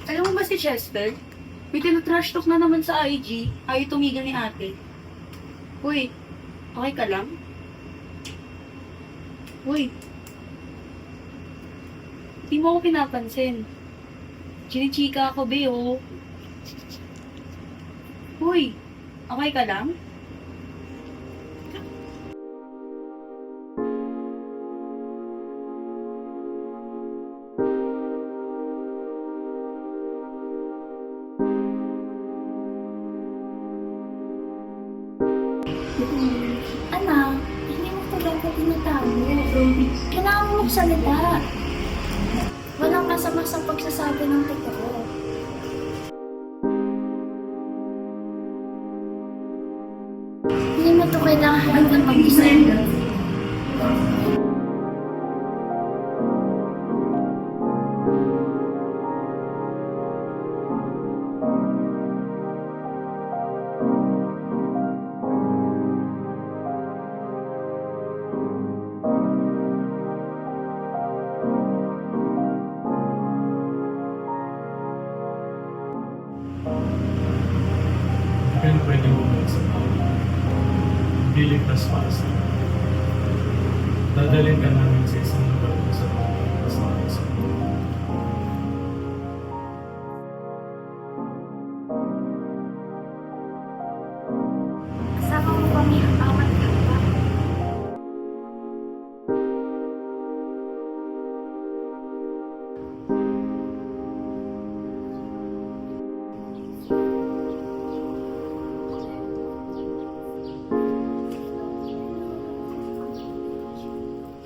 Alam mo ba si Chester? May tinatrash talk na naman sa IG. Ayaw tumigil ni ate. Uy, okay ka lang? Uy, di mo ako pinapansin. Chinichika ako, be, oh. Uy, okay ka lang? Anak, hindi mo talaga tinatawag. Kailangan mo magsalita. Walang masama sa pagsasabi ng totoo. Hindi mo ito kailangan hanggang mag-isa. Hindi ka na pwede bumalik sa tao. Hindi ligtas para sa iyo. Dadalhin ka namin sa isang lugar na sa pagkakas namin sa iyo. Kasama mo kami ang bawat kapwa.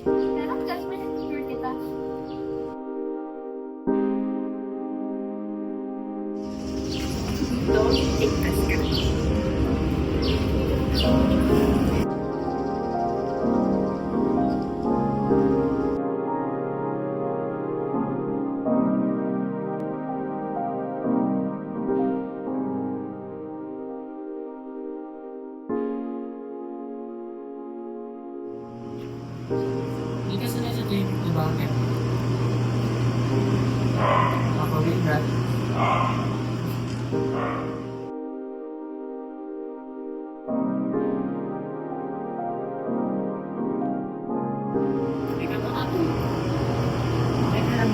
Pero just minute kita. Don't take us ka. Hindi ka sanay sa trip, di ba? Ako rin, Brad. Teka ba ako? Teka lang.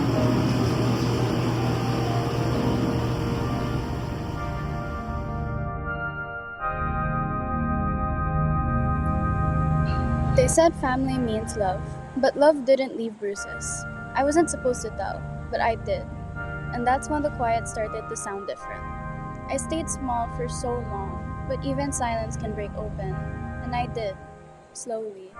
They said family means love, but love didn't leave bruises. I wasn't supposed to tell, but I did. And that's when the quiet started to sound different. I stayed small for so long, but even silence can break open. And I did, slowly.